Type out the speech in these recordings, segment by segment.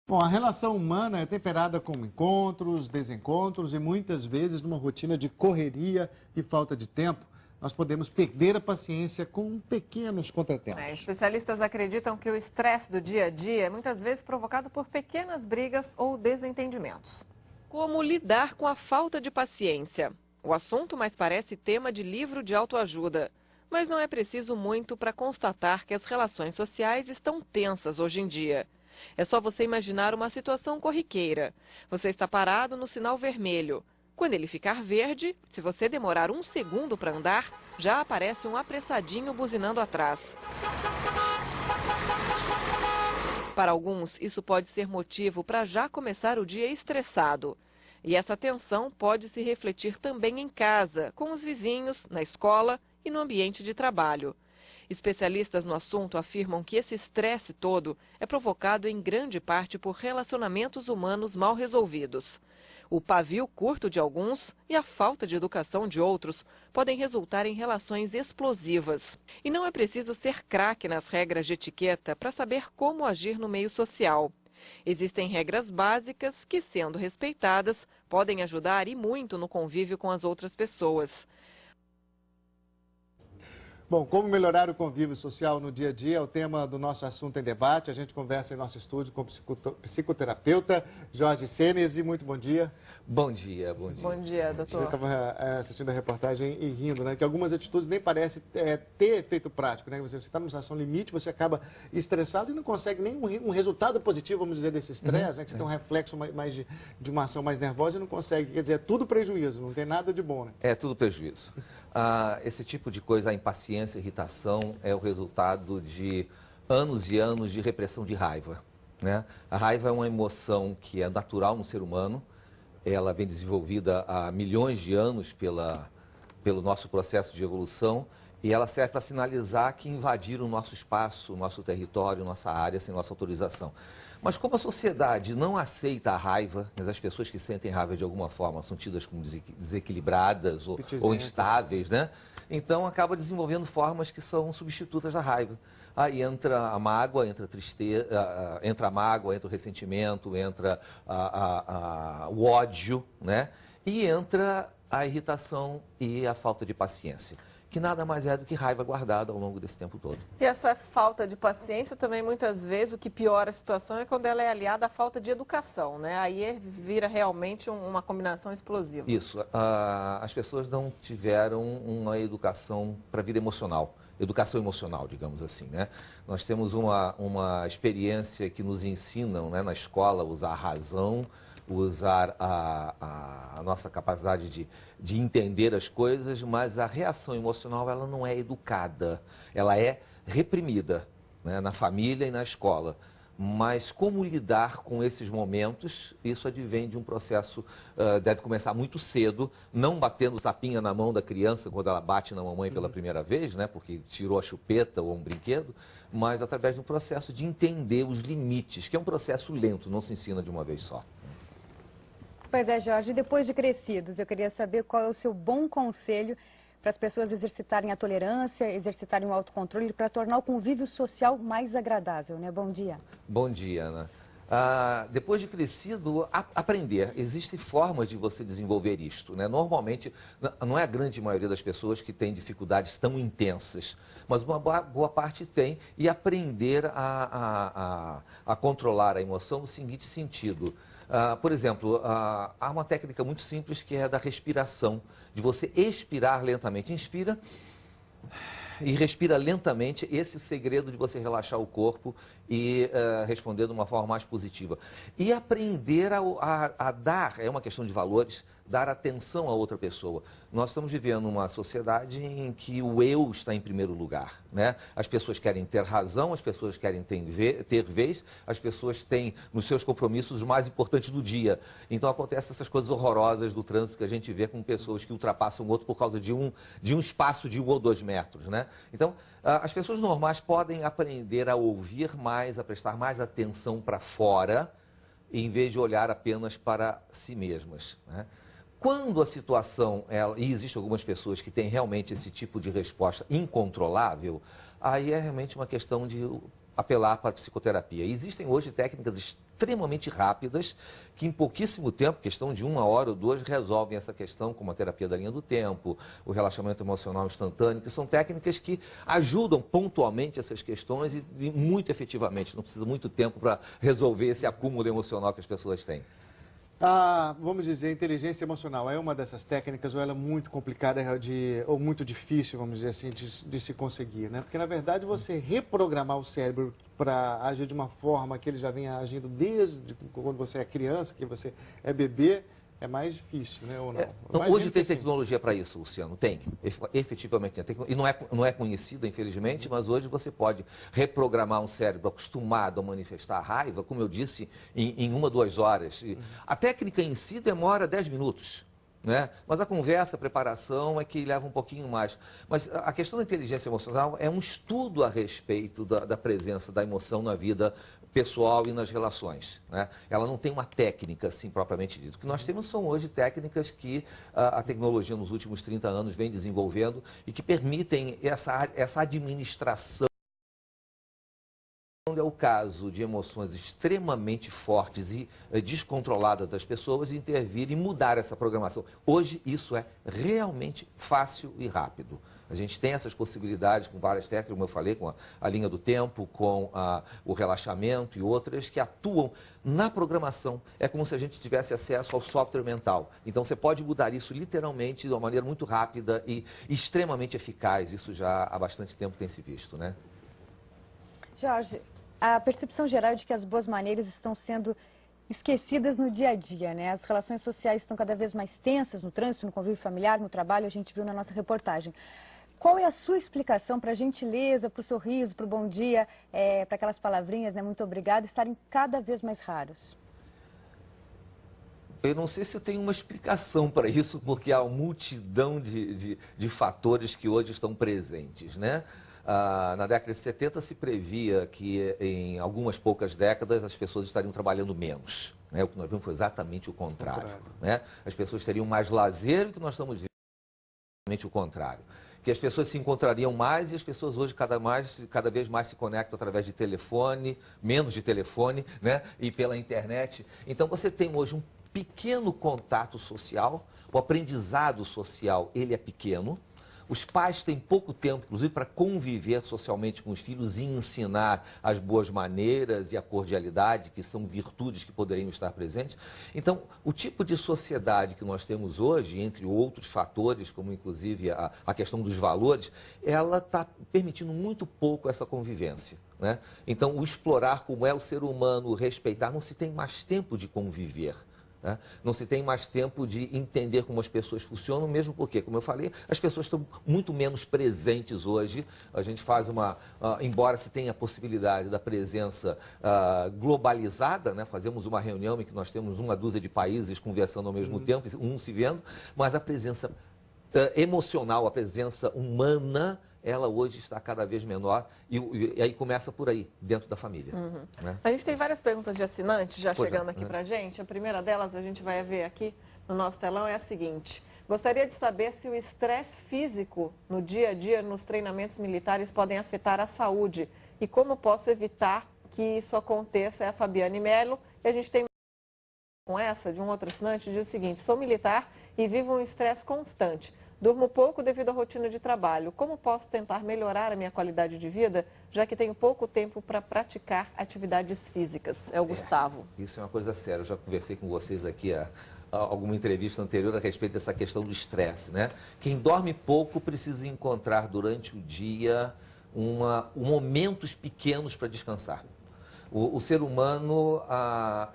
Bom, a relação humana é temperada com encontros, desencontros e muitas vezes numa rotina de correria e falta de tempo, nós podemos perder a paciência com pequenos contratempos. Especialistas acreditam que o estresse do dia a dia é muitas vezes provocado por pequenas brigas ou desentendimentos. Como lidar com a falta de paciência? O assunto mais parece tema de livro de autoajuda. Mas não é preciso muito para constatar que as relações sociais estão tensas hoje em dia. É só você imaginar uma situação corriqueira. Você está parado no sinal vermelho. Quando ele ficar verde, se você demorar 1 segundo para andar, já aparece um apressadinho buzinando atrás. Para alguns, isso pode ser motivo para já começar o dia estressado. E essa tensão pode se refletir também em casa, com os vizinhos, na escola e no ambiente de trabalho. Especialistas no assunto afirmam que esse estresse todo é provocado em grande parte por relacionamentos humanos mal resolvidos. O pavio curto de alguns e a falta de educação de outros podem resultar em relações explosivas. E não é preciso ser craque nas regras de etiqueta para saber como agir no meio social. Existem regras básicas que, sendo respeitadas, podem ajudar e muito no convívio com as outras pessoas. Bom, como melhorar o convívio social no dia a dia é o tema do nosso assunto em debate. A gente conversa em nosso estúdio com o psicoterapeuta Jorge Senesi. Muito bom dia. Bom dia, bom dia. Bom dia, doutor. Eu estava assistindo a reportagem e rindo, né? Que algumas atitudes nem parecem ter efeito prático, né? Você está numa situação limite, você acaba estressado e não consegue nem um resultado positivo, vamos dizer, desse estresse, né? Que você tem um reflexo mais de uma ação mais nervosa e não consegue. Quer dizer, é tudo prejuízo, não tem nada de bom, né? É tudo prejuízo. Esse tipo de coisa, a impaciência, a irritação, é o resultado de anos e anos de repressão de raiva, né? A raiva é uma emoção que é natural no ser humano. Ela vem desenvolvida há milhões de anos pelo nosso processo de evolução e ela serve para sinalizar que invadiram o nosso espaço, o nosso território, nossa área sem nossa autorização. Mas como a sociedade não aceita a raiva, mas as pessoas que sentem raiva de alguma forma são tidas como desequilibradas ou instáveis, né? Então acaba desenvolvendo formas que são substitutas da raiva. Aí entra a mágoa, entra a tristeza, entra a mágoa, entra o ressentimento, entra o ódio, né? E entra a irritação e a falta de paciência, que nada mais é do que raiva guardada ao longo desse tempo todo. E essa falta de paciência também, muitas vezes, o que piora a situação é quando ela é aliada à falta de educação, né? Aí vira realmente uma combinação explosiva. Isso. As pessoas não tiveram uma educação para a vida emocional. Educação emocional, digamos assim, né? Nós temos uma experiência que nos ensinam, né, na escola, usar a razão, usar a nossa capacidade de entender as coisas, mas a reação emocional ela não é educada, ela é reprimida, né, na família e na escola. Mas como lidar com esses momentos, isso advém de um processo, deve começar muito cedo, não batendo tapinha na mão da criança quando ela bate na mamãe pela primeira vez, né, porque tirou a chupeta ou um brinquedo, mas através de um processo de entender os limites, que é um processo lento, não se ensina de uma vez só. Pois é, Jorge, depois de crescidos, eu queria saber qual é o seu bom conselho para as pessoas exercitarem a tolerância, exercitarem o autocontrole para tornar o convívio social mais agradável, né? Bom dia. Bom dia, Ana. Depois de crescido, aprender. Existem formas de você desenvolver isto, né? Normalmente, não é a grande maioria das pessoas que tem dificuldades tão intensas, mas uma boa parte tem, e aprender a controlar a emoção no seguinte sentido. Por exemplo, há uma técnica muito simples que é a da respiração, de você expirar lentamente. Inspira e respira lentamente. Esse é o segredo de você relaxar o corpo e responder de uma forma mais positiva. E aprender a dar, é uma questão de valores, dar atenção a outra pessoa. Nós estamos vivendo uma sociedade em que o eu está em primeiro lugar, né? As pessoas querem ter razão, as pessoas querem ter vez, as pessoas têm nos seus compromissos o mais importante do dia. Então acontecem essas coisas horrorosas do trânsito que a gente vê com pessoas que ultrapassam o outro por causa de um espaço de 1 ou 2 metros, né? Então, as pessoas normais podem aprender a ouvir mais, a prestar mais atenção para fora, em vez de olhar apenas para si mesmas, né? Quando a situação, e existem algumas pessoas que têm realmente esse tipo de resposta incontrolável, aí é realmente uma questão de apelar para a psicoterapia. E existem hoje técnicas extremamente rápidas que em pouquíssimo tempo, questão de 1 hora ou 2, resolvem essa questão, como a terapia da linha do tempo, o relaxamento emocional instantâneo, que são técnicas que ajudam pontualmente essas questões e muito efetivamente. Não precisa muito tempo para resolver esse acúmulo emocional que as pessoas têm. Vamos dizer, inteligência emocional é uma dessas técnicas ou ela é muito complicada ou muito difícil, vamos dizer assim, de se conseguir, né? Porque, na verdade, você reprogramar o cérebro para agir de uma forma que ele já vem agindo desde quando você é criança, que você é bebê, é mais difícil, né? Ou não? Hoje tem tecnologia para isso, Luciano. Tem. Efetivamente tem. E não é conhecida, infelizmente, mas hoje você pode reprogramar um cérebro acostumado a manifestar raiva, como eu disse, em 1 ou 2 horas. A técnica em si demora 10 minutos. Né? Mas a conversa, a preparação é que leva um pouquinho mais. Mas a questão da inteligência emocional é um estudo a respeito da presença da emoção na vida pessoal e nas relações. Né? Ela não tem uma técnica, assim, propriamente dita. O que nós temos são hoje técnicas que a tecnologia nos últimos 30 anos vem desenvolvendo e que permitem essa administração. Quando é o caso de emoções extremamente fortes e descontroladas das pessoas, intervir e mudar essa programação. Hoje isso é realmente fácil e rápido. A gente tem essas possibilidades com várias técnicas, como eu falei, com a linha do tempo, com o relaxamento e outras que atuam na programação. É como se a gente tivesse acesso ao software mental. Então você pode mudar isso literalmente de uma maneira muito rápida e extremamente eficaz. Isso já há bastante tempo tem se visto, né? Jorge, a percepção geral é de que as boas maneiras estão sendo esquecidas no dia a dia, né? As relações sociais estão cada vez mais tensas no trânsito, no convívio familiar, no trabalho, a gente viu na nossa reportagem. Qual é a sua explicação para a gentileza, para o sorriso, para o bom dia, para aquelas palavrinhas, né? Muito obrigada, estarem cada vez mais raros? Eu não sei se eu tenho uma explicação para isso, porque há uma multidão de fatores que hoje estão presentes, né? Na década de 70 se previa que em algumas poucas décadas as pessoas estariam trabalhando menos. Né? O que nós vimos foi exatamente o contrário. Né? As pessoas teriam mais lazer, e o que nós estamos vendo é exatamente o contrário. Que as pessoas se encontrariam mais e as pessoas hoje cada vez mais se conectam através de telefone, menos de telefone, né? E pela internet. Então você tem hoje um pequeno contato social, o aprendizado social ele é pequeno. Os pais têm pouco tempo, inclusive, para conviver socialmente com os filhos e ensinar as boas maneiras e a cordialidade, que são virtudes que poderiam estar presentes. Então, o tipo de sociedade que nós temos hoje, entre outros fatores, como inclusive a questão dos valores, ela está permitindo muito pouco essa convivência. Né? Então, o explorar como é o ser humano, o respeitar, não se tem mais tempo de conviver. Né? Não se tem mais tempo de entender como as pessoas funcionam, mesmo porque, como eu falei, as pessoas estão muito menos presentes hoje. A gente faz embora se tenha a possibilidade da presença globalizada, né? Fazemos uma reunião em que nós temos 1 dúzia de países conversando ao mesmo tempo, um se vendo, mas a presença emocional, a presença humana, ela hoje está cada vez menor e aí começa por aí, dentro da família. Né? A gente tem várias perguntas de assinantes já chegando aqui pra gente. A primeira delas, a gente vai ver aqui no nosso telão, é a seguinte. Gostaria de saber se o estresse físico no dia a dia, nos treinamentos militares, podem afetar a saúde e como posso evitar que isso aconteça. É a Fabiane Melo e a gente tem com essa de um outro assinante, diz o seguinte: sou militar e vivo um estresse constante. Durmo pouco devido à rotina de trabalho. Como posso tentar melhorar a minha qualidade de vida, já que tenho pouco tempo para praticar atividades físicas? É o Gustavo. Isso é uma coisa séria. Eu já conversei com vocês aqui alguma entrevista anterior a respeito dessa questão do estresse, né? Quem dorme pouco precisa encontrar durante o dia momentos pequenos para descansar. O ser humano,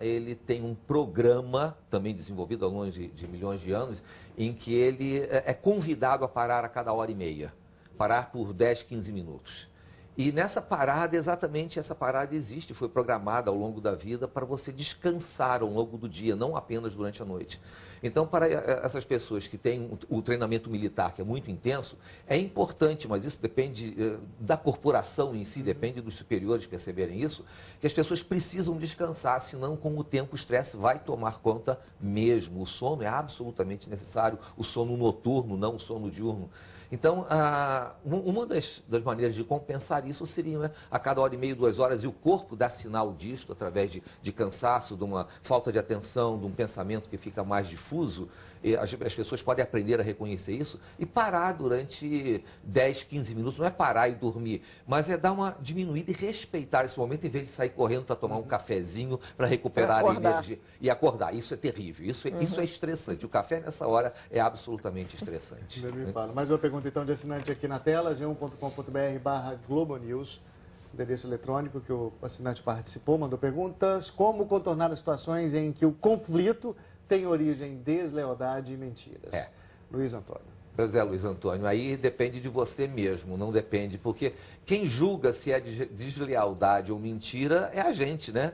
ele tem um programa, também desenvolvido ao longo de milhões de anos, em que ele é convidado a parar a cada 1h30, parar por 10, 15 minutos. E nessa parada, exatamente essa parada existe, foi programada ao longo da vida para você descansar ao longo do dia, não apenas durante a noite. Então, para essas pessoas que têm o treinamento militar, que é muito intenso, é importante, mas isso depende da corporação em si, depende dos superiores perceberem isso, que as pessoas precisam descansar, senão com o tempo o estresse vai tomar conta mesmo. O sono é absolutamente necessário, o sono noturno, não o sono diurno. Então, uma das maneiras de compensar isso seria, né, a cada hora e meia, 2 horas, e o corpo dá sinal disto através de cansaço, de uma falta de atenção, de um pensamento que fica mais difuso. E as pessoas podem aprender a reconhecer isso e parar durante 10, 15 minutos. Não é parar e dormir, mas é dar uma diminuída e respeitar esse momento em vez de sair correndo para tomar um cafezinho para recuperar a energia e acordar. Isso é terrível, isso é estressante. O café nessa hora é absolutamente estressante. Me fala. Mais uma pergunta então de assinante aqui na tela, g1.com.br/globonews. Endereço eletrônico que o assinante participou, mandou perguntas. Como contornar as situações em que o conflito tem origem em deslealdade e mentiras? Luiz Antônio. Pois é, Luiz Antônio, aí depende de você mesmo, não depende, porque quem julga se é deslealdade ou mentira é a gente, né?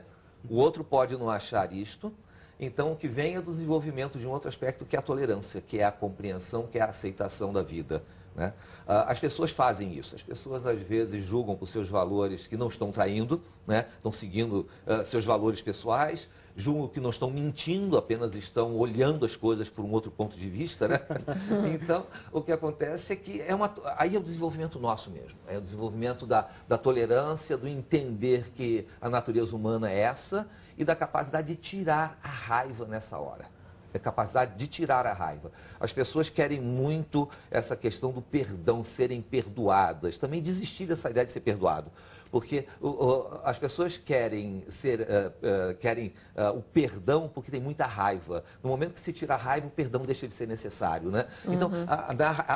O outro pode não achar isto, então o que vem é do desenvolvimento de um outro aspecto que é a tolerância, que é a compreensão, que é a aceitação da vida. Né? As pessoas fazem isso, as pessoas às vezes julgam por seus valores que não estão traindo, né? Estão seguindo seus valores pessoais, julgam que não estão mentindo, apenas estão olhando as coisas por um outro ponto de vista. Né? Então, o que acontece é que aí é o desenvolvimento nosso mesmo, é o desenvolvimento da tolerância, do entender que a natureza humana é essa e da capacidade de tirar a raiva nessa hora. É capacidade de tirar a raiva. As pessoas querem muito essa questão do perdão, serem perdoadas. Também desistir dessa ideia de ser perdoado. Porque as pessoas querem o perdão porque tem muita raiva. No momento que se tira a raiva, o perdão deixa de ser necessário. Né? Então,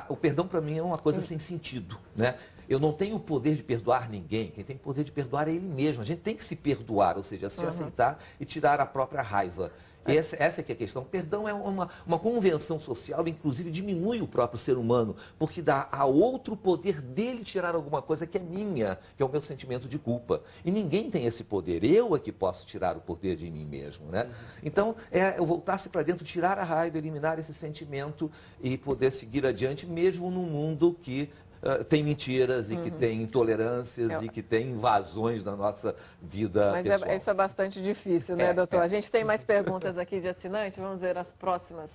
o perdão para mim é uma coisa sem sentido. Né? Eu não tenho o poder de perdoar ninguém. Quem tem o poder de perdoar é ele mesmo. A gente tem que se perdoar, ou seja, se aceitar e tirar a própria raiva. Essa é que é a questão. Perdão é uma convenção social, inclusive diminui o próprio ser humano, porque dá a outro o poder dele tirar alguma coisa que é minha, que é o meu sentimento de culpa. E ninguém tem esse poder. Eu é que posso tirar o poder de mim mesmo. Né? Então, eu voltar-se para dentro, tirar a raiva, eliminar esse sentimento e poder seguir adiante, mesmo num mundo que tem mentiras e que tem intolerâncias e que tem invasões na nossa vida pessoal. Mas isso é bastante difícil, né, doutor? A gente tem mais perguntas aqui de assinante, vamos ver as próximas.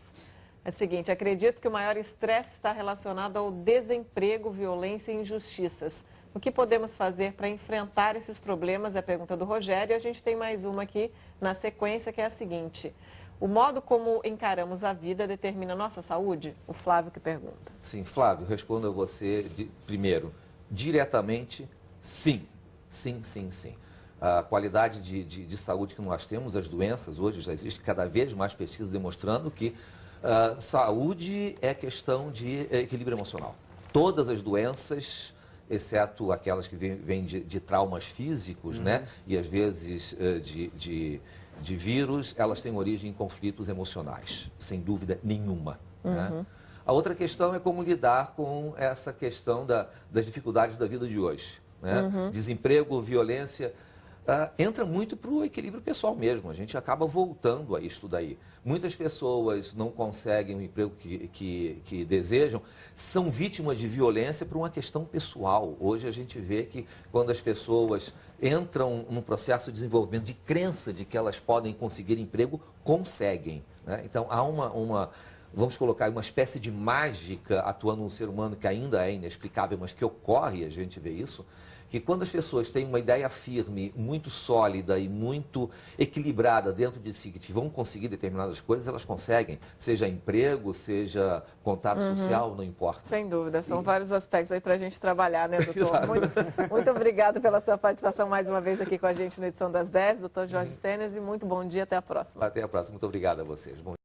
É o seguinte, acredito que o maior estresse está relacionado ao desemprego, violência e injustiças. O que podemos fazer para enfrentar esses problemas? É a pergunta do Rogério. E a gente tem mais uma aqui na sequência, que é a seguinte. O modo como encaramos a vida determina a nossa saúde? O Flávio que pergunta. Sim, Flávio, respondo a você primeiro. Diretamente, sim. Sim, sim, sim. A qualidade de saúde que nós temos, as doenças, hoje já existe cada vez mais pesquisas demonstrando que saúde é questão de equilíbrio emocional. Todas as doenças, exceto aquelas que vêm de traumas físicos, né? E às vezes de vírus, elas têm origem em conflitos emocionais, sem dúvida nenhuma. Né? A outra questão é como lidar com essa questão das dificuldades da vida de hoje. Né? Desemprego, violência, entra muito para o equilíbrio pessoal mesmo. A gente acaba voltando a isso daí. Muitas pessoas não conseguem o emprego que desejam, são vítimas de violência por uma questão pessoal. Hoje a gente vê que quando as pessoas entram num processo de desenvolvimento de crença de que elas podem conseguir emprego, conseguem. Né? Então há vamos colocar uma espécie de mágica atuando no ser humano que ainda é inexplicável, mas que ocorre, a gente vê isso, que quando as pessoas têm uma ideia firme, muito sólida e muito equilibrada dentro de si, que vão conseguir determinadas coisas, elas conseguem, seja emprego, seja contato social, não importa. Sem dúvida, são vários aspectos aí para a gente trabalhar, né, doutor? Muito obrigado pela sua participação mais uma vez aqui com a gente na edição das 10, doutor Jorge Senes, e muito bom dia, até a próxima. Até a próxima, muito obrigado a vocês. Bom